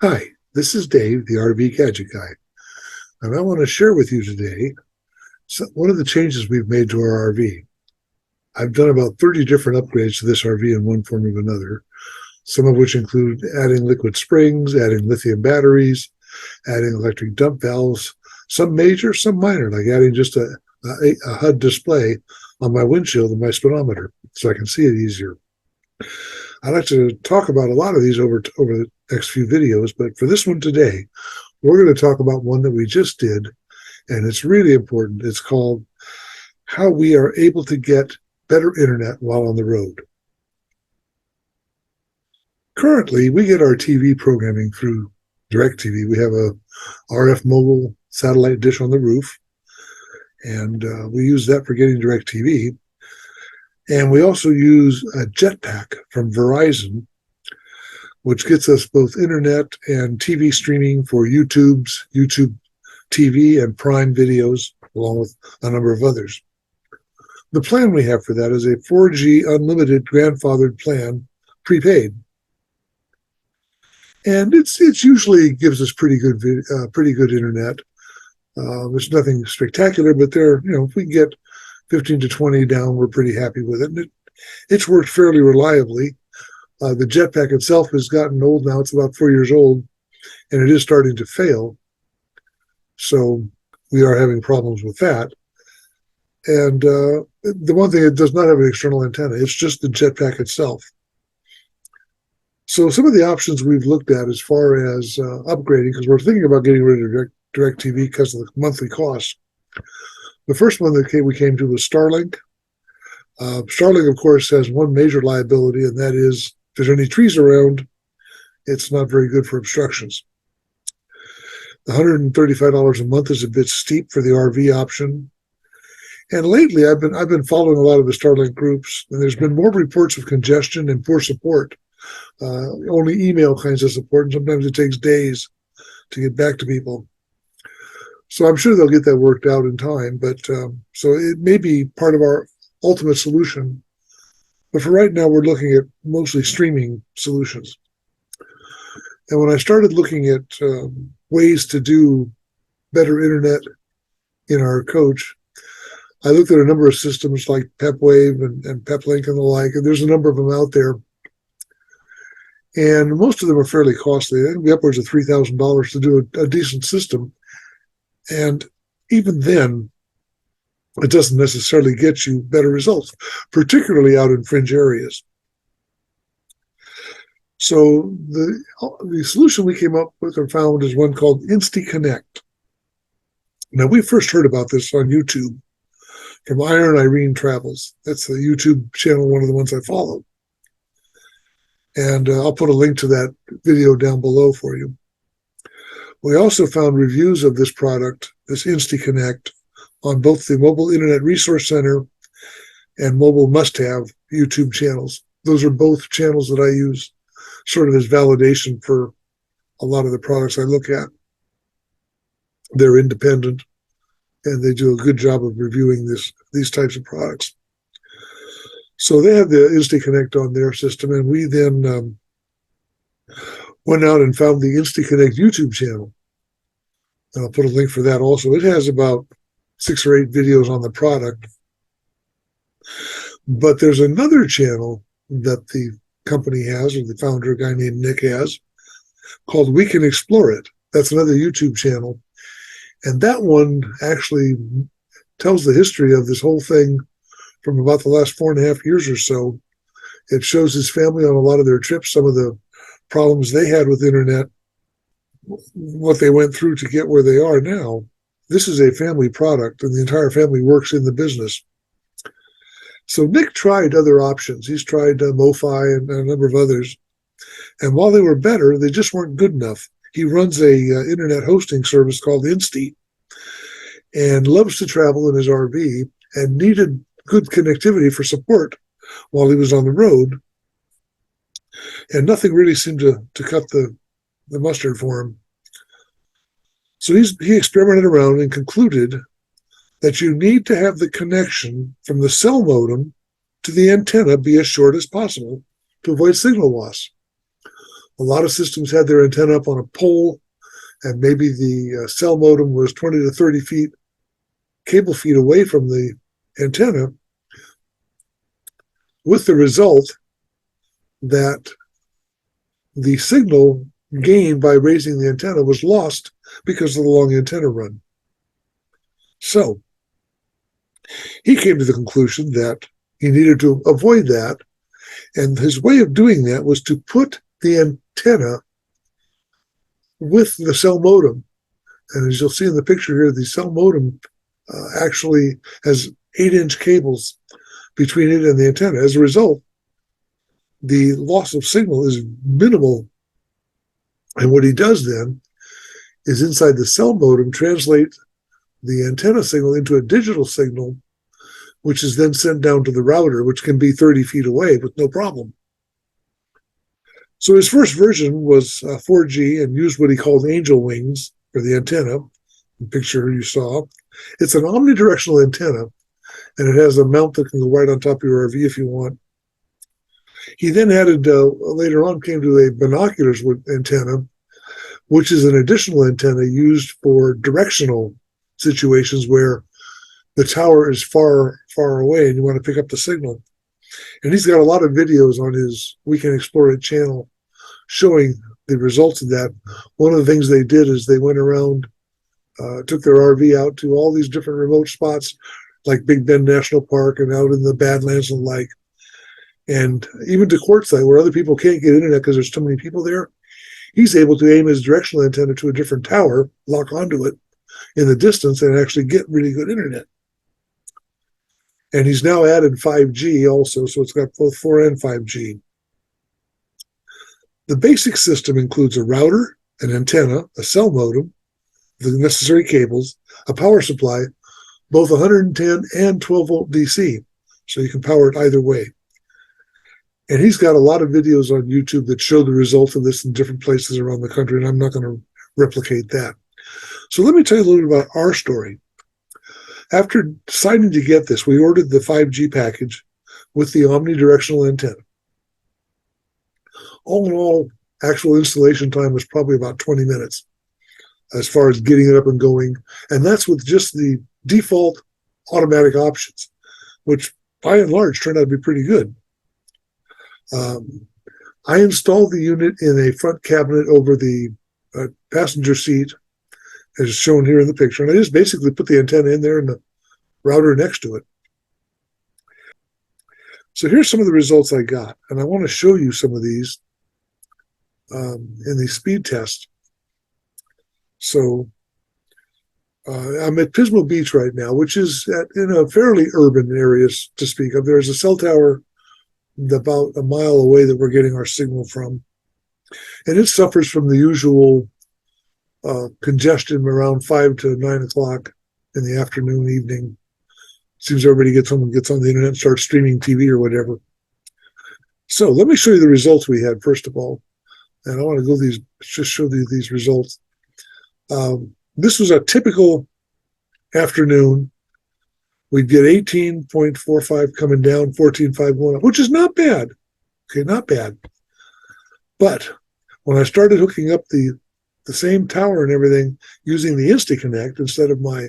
Hi, this is Dave, the RV Gadget Guy, and I want to share with you today one of the changes we've made to our RV. I've done about 30 different upgrades to this RV in one form or another, some of which include adding liquid springs, adding lithium batteries, adding electric dump valves, some major, some minor, like adding just a HUD display on my windshield and my speedometer so I can see it easier. I'd like to talk about a lot of these over the next few videos, but for this one today, we're going to talk about one that we just did, and it's really important. It's called how we are able to get better internet while on the road. Currently, we get our TV programming through DirecTV. We have a RF mobile satellite dish on the roof, and we use that for getting DirecTV. And we also use a jetpack from Verizon, which gets us both internet and TV streaming for YouTube TV, and Prime videos, along with a number of others. The plan we have for that is a 4G unlimited grandfathered plan, prepaid. And it's usually gives us pretty good internet. There's nothing spectacular, but if we can get 15 to 20 down, we're pretty happy with it. And it's worked fairly reliably. The jetpack itself has gotten old now. It's about 4 years old, and it is starting to fail. So we are having problems with that. And the one thing, it does not have an external antenna. It's just the jetpack itself. So some of the options we've looked at as far as upgrading, because we're thinking about getting rid of DirecTV because of the monthly cost. The first one that we came to was Starlink. Starlink, of course, has one major liability, and that is if there's any trees around, it's not very good for obstructions. The $135 a month is a bit steep for the RV option. And lately, I've been following a lot of the Starlink groups, and there's been more reports of congestion and poor support. Only email kinds of support, and sometimes it takes days to get back to people. So I'm sure they'll get that worked out in time, but so it may be part of our ultimate solution. But for right now, we're looking at mostly streaming solutions. And when I started looking at ways to do better internet in our coach, I looked at a number of systems like PepWave and PepLink and the like, and there's a number of them out there. And most of them are fairly costly. They can be upwards of $3,000 to do a decent system. And even then, it doesn't necessarily get you better results, particularly out in fringe areas. So the solution we came up with or found is one called Insty Connect. Now, we first heard about this on YouTube from Iron Irene Travels. That's the YouTube channel, one of the ones I follow. And I'll put a link to that video down below for you. We also found reviews of this product, this Insty Connect, on both the Mobile Internet Resource Center and Mobile Must-Have YouTube channels. Those are both channels that I use sort of as validation for a lot of the products I look at. They're independent, and they do a good job of reviewing these types of products. So they have the Insty Connect on their system, and we then went out and found the Insty Connect YouTube channel. And I'll put a link for that also. It has about 6 or 8 videos on the product. But there's another channel that the company has, or the founder, a guy named Nick, has, called We Can Explore It. That's another YouTube channel. And that one actually tells the history of this whole thing from about the last 4.5 years or so. It shows his family on a lot of their trips, some of the problems they had with internet, what they went through to get where they are now. This is a family product, and the entire family works in the business. So Nick tried other options. He's tried MoFi and a number of others. And while they were better, they just weren't good enough. He runs a internet hosting service called Insty and loves to travel in his RV and needed good connectivity for support while he was on the road. And nothing really seemed to cut the mustard for him. So he experimented around and concluded that you need to have the connection from the cell modem to the antenna be as short as possible to avoid signal loss. A lot of systems had their antenna up on a pole, and maybe the cell modem was 20 to 30 feet, cable feet away from the antenna, with the result that the signal gained by raising the antenna was lost because of the long antenna run. So he came to the conclusion that he needed to avoid that, and his way of doing that was to put the antenna with the cell modem. And as you'll see in the picture here, the cell modem actually has 8-inch cables between it and the antenna. As a result, the loss of signal is minimal. And what he does then is inside the cell modem translate the antenna signal into a digital signal, which is then sent down to the router, which can be 30 feet away with no problem. So his first version was 4G and used what he called angel wings for the antenna, the picture you saw. It's an omnidirectional antenna, and it has a mount that can go right on top of your RV if you want. He then added, later on, came to a binoculars antenna, which is an additional antenna used for directional situations where the tower is far, far away and you want to pick up the signal. And he's got a lot of videos on his We Can Explore It channel showing the results of that. One of the things they did is they went around, took their RV out to all these different remote spots, like Big Bend National Park and out in the Badlands and the like. And even to Quartzsite, where other people can't get internet because there's too many people there, he's able to aim his directional antenna to a different tower, lock onto it in the distance, and actually get really good internet. And he's now added 5G also, so it's got both 4 and 5G. The basic system includes a router, an antenna, a cell modem, the necessary cables, a power supply, both 110 and 12-volt DC, so you can power it either way. And he's got a lot of videos on YouTube that show the results of this in different places around the country, and I'm not going to replicate that. So let me tell you a little bit about our story. After deciding to get this, we ordered the 5G package with the omnidirectional antenna. All in all, actual installation time was probably about 20 minutes as far as getting it up and going. And that's with just the default automatic options, which by and large turned out to be pretty good. I installed the unit in a front cabinet over the passenger seat, as shown here in the picture. And I just basically put the antenna in there and the router next to it. So here's some of the results I got. And I want to show you some of these in the speed test. So I'm at Pismo Beach right now, which is in a fairly urban area to speak of. There's a cell tower about a mile away that we're getting our signal from. And it suffers from the usual congestion around 5 to 9 o'clock in the afternoon, evening. Seems everybody gets home and gets on the internet and starts streaming TV or whatever. So let me show you the results we had, first of all. And I want to just show you these results. This was a typical afternoon. We'd get 18.45 coming down, 14.51 up, which is not bad. Okay, not bad. But when I started hooking up the same tower and everything using the Insty Connect instead of my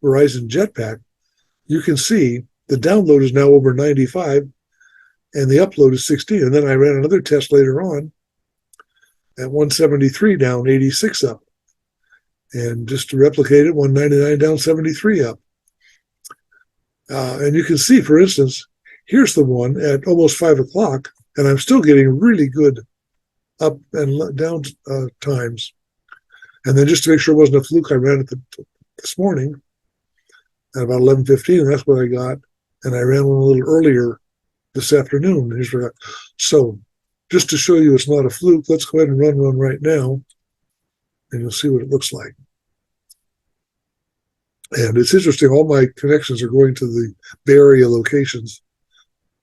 Verizon jetpack, you can see the download is now over 95 and the upload is 16. And then I ran another test later on at 173 down, 86 up. And just to replicate it, 199 down, 73 up. And you can see, for instance, here's the one at almost 5 o'clock, and I'm still getting really good up and down times. And then just to make sure it wasn't a fluke, I ran it this morning at about 11:15, and that's what I got. And I ran one a little earlier this afternoon. Here's what I got. So just to show you it's not a fluke, let's go ahead and run one right now, and you'll see what it looks like. And it's interesting, all my connections are going to the Bay Area locations,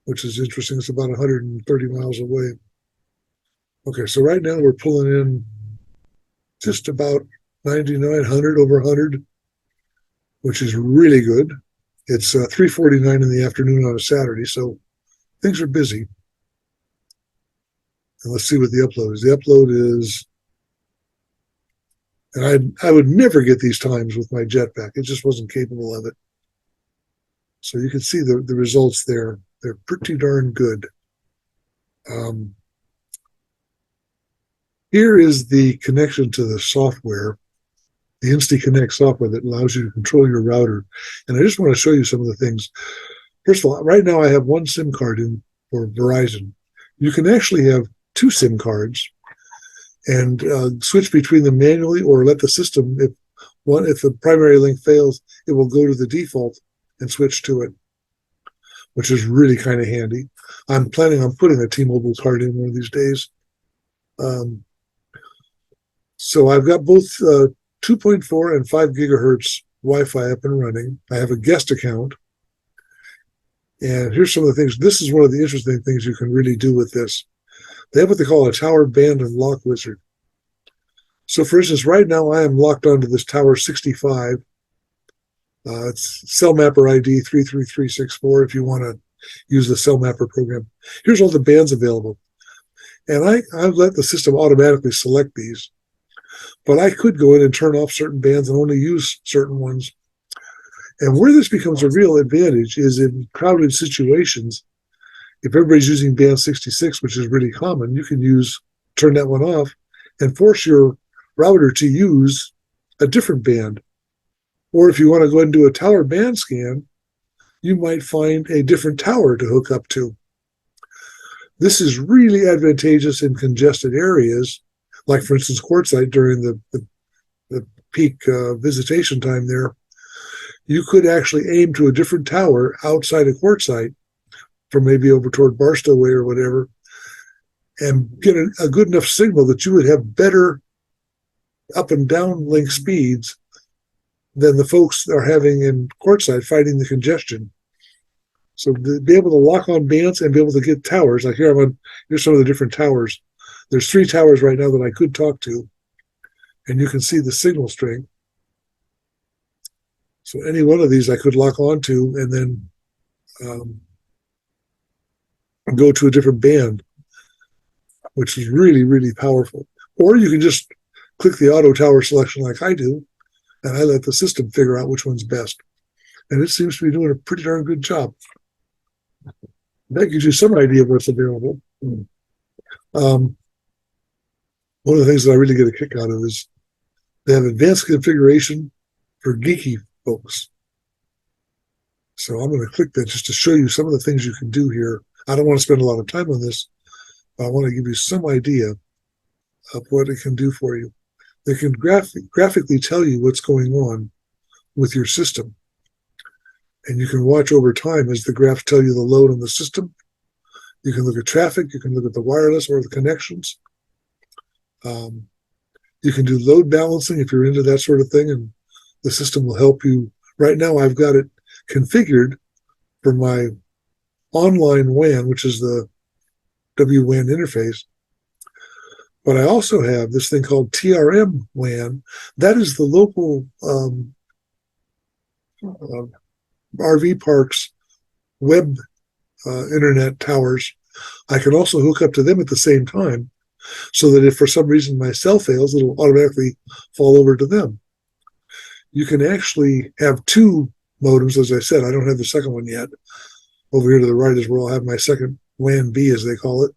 which is interesting. It's about 130 miles away. Okay, so right now we're pulling in just about 99, 100, over 100, which is really good. It's 3:49 in the afternoon on a Saturday, so things are busy. And let's see what the upload is. The upload is, and I would never get these times with my jetpack. It just wasn't capable of it. So you can see the results there. They're pretty darn good. Here is the connection to the software, the Insty Connect software that allows you to control your router. And I just want to show you some of the things. First of all, right now I have one SIM card in for Verizon. You can actually have two SIM cards and switch between them manually, or let the system, if the primary link fails, it will go to the default and switch to it, which is really kind of handy. I'm planning on putting a T-Mobile card in one of these days. So I've got both 2.4 and 5 gigahertz Wi-Fi up and running. I have a guest account. And here's some of the things. This is one of the interesting things you can really do with this. They have what they call a tower band and lock wizard. So for instance, right now I am locked onto this tower 65. It's Cell Mapper ID 33364 if you want to use the Cell Mapper program. Here's all the bands available. And I've let the system automatically select these. But I could go in and turn off certain bands and only use certain ones. And where this becomes a real advantage is in crowded situations. If everybody's using band 66, which is really common, you can turn that one off and force your router to use a different band. Or if you want to go ahead and do a tower band scan, you might find a different tower to hook up to. This is really advantageous in congested areas, like for instance, Quartzsite during the peak visitation time there. You could actually aim to a different tower outside of Quartzsite, from maybe over toward Barstow Way or whatever, and get a good enough signal that you would have better up and down link speeds than the folks are having in Quartzsite fighting the congestion. So to be able to lock on bands and be able to get towers, like here's some of the different towers. There's 3 towers right now that I could talk to, and you can see the signal strength. So any one of these I could lock onto and then go to a different band, which is really, really powerful. Or you can just click the auto tower selection like I do, and I let the system figure out which one's best. And it seems to be doing a pretty darn good job. That gives you some idea of what's available. One of the things that I really get a kick out of is they have advanced configuration for geeky folks. So I'm going to click that just to show you some of the things you can do here. I don't want to spend a lot of time on this, but I want to give you some idea of what it can do for you. They can graphically tell you what's going on with your system. And you can watch over time as the graphs tell you the load on the system. You can look at traffic. You can look at the wireless or the connections. You can do load balancing if you're into that sort of thing, and the system will help you. Right now, I've got it configured for my online WAN, which is the WWAN interface. But I also have this thing called TRM WAN. That is the local RV parks web internet towers. I can also hook up to them at the same time, so that if for some reason my cell fails, it'll automatically fall over to them. You can actually have 2 modems, as I said. I don't have the second one yet. Over here to the right is where I'll have my second WAN B, as they call it.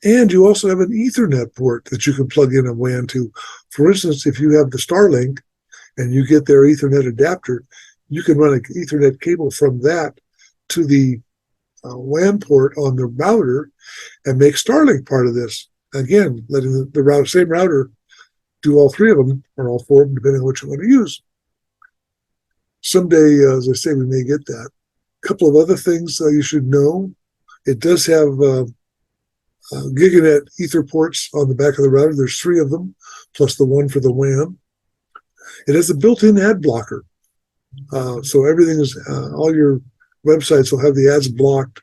And you also have an Ethernet port that you can plug in a WAN to. For instance, if you have the Starlink and you get their Ethernet adapter, you can run an Ethernet cable from that to the WAN port on the router and make Starlink part of this. Again, letting the same router do all 3 of them, or all 4 of them, depending on what you want to use. Someday, as I say, we may get that. A couple of other things you should know. It does have Giganet Ether ports on the back of the router. There's 3 of them, plus the one for the WAN. It has a built-in ad blocker. So everything is, all your websites will have the ads blocked.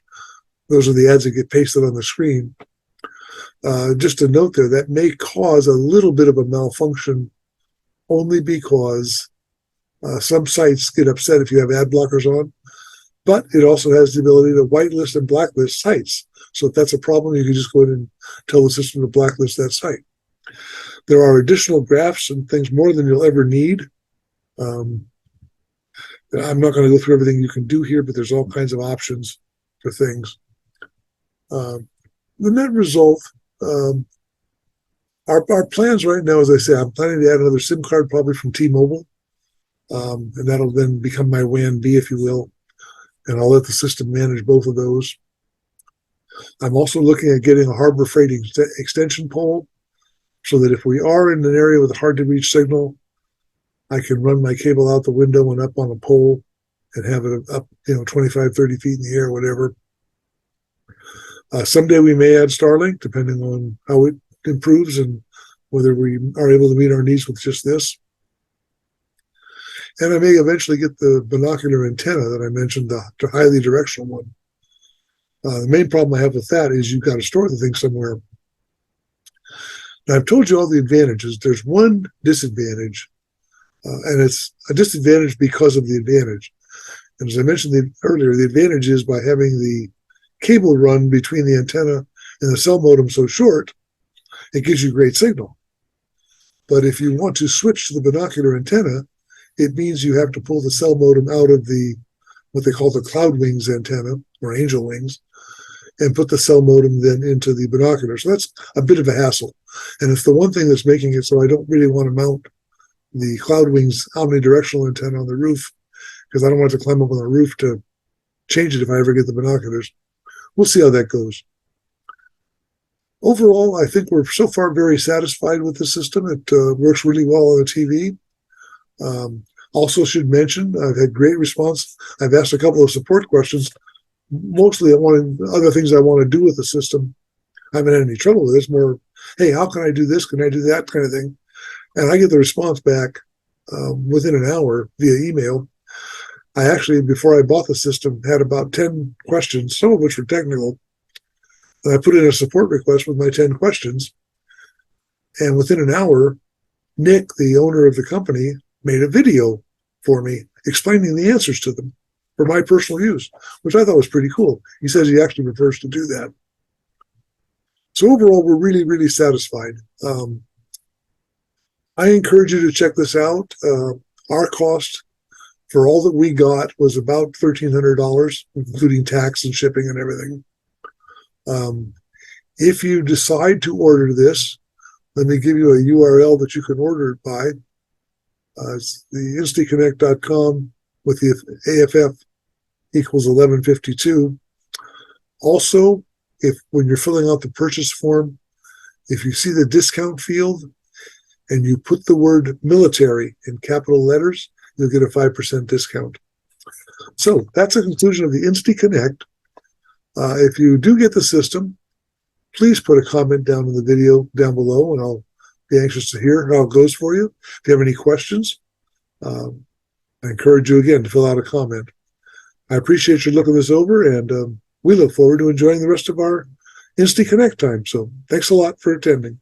Those are the ads that get pasted on the screen. Just a note there, that may cause a little bit of a malfunction only because some sites get upset if you have ad blockers on. but it also has the ability to whitelist and blacklist sites. So if that's a problem, you can just go in and tell the system to blacklist that site. There are additional graphs and things more than you'll ever need. I'm not going to go through everything you can do here, but there's all kinds of options for things. The net result, our plans right now, as I say, I'm planning to add another SIM card probably from T-Mobile, and that'll then become my WAN B, if you will, and I'll let the system manage both of those. I'm also looking at getting a Harbor Freight extension pole so that if we are in an area with a hard-to-reach signal, I can run my cable out the window and up on a pole and have it up, 25, 30 feet in the air, whatever. Someday we may add Starlink, depending on how it improves and whether we are able to meet our needs with just this. And I may eventually get the binocular antenna that I mentioned, the highly directional one. The main problem I have with that is you've got to store the thing somewhere. Now, I've told you all the advantages. There's one disadvantage, and it's a disadvantage because of the advantage. And as I mentioned earlier, the advantage is by having the cable run between the antenna and the cell modem so short, it gives you great signal. But if you want to switch to the binocular antenna, it means you have to pull the cell modem out of what they call the cloud wings antenna, or angel wings, and put the cell modem then into the binocular. So that's a bit of a hassle. And it's the one thing that's making it so I don't really want to mount the cloud wings omnidirectional antenna on the roof, because I don't want to climb up on the roof to change it if I ever get the binoculars. We'll see how that goes. Overall, I think we're so far very satisfied with the system. It works really well on the TV. Also should mention, I've had great response. I've asked a couple of support questions. Mostly other things I want to do with the system. I haven't had any trouble with it. It's more, hey, how can I do this? Can I do that kind of thing? And I get the response back within an hour via email. I actually, before I bought the system, had about 10 questions, some of which were technical. And I put in a support request with my 10 questions. And within an hour, Nick, the owner of the company, made a video for me explaining the answers to them for my personal use, which I thought was pretty cool. He says he actually prefers to do that. So overall, we're really, really satisfied. I encourage you to check this out. Our cost for all that we got was about $1,300, including tax and shipping and everything. If you decide to order this, let me give you a URL that you can order it by. It's the instaconnect.com with the AFF equals 1152. Also, when you're filling out the purchase form, if you see the discount field and you put the word military in capital letters, you'll get a 5% discount. So that's a conclusion of the Insty Connect. If you do get the system, please put a comment down in the video down below, and I'll be anxious to hear how it goes for you. If you have any questions, I encourage you again to fill out a comment. I appreciate you looking this over, and we look forward to enjoying the rest of our Insty Connect time. So thanks a lot for attending.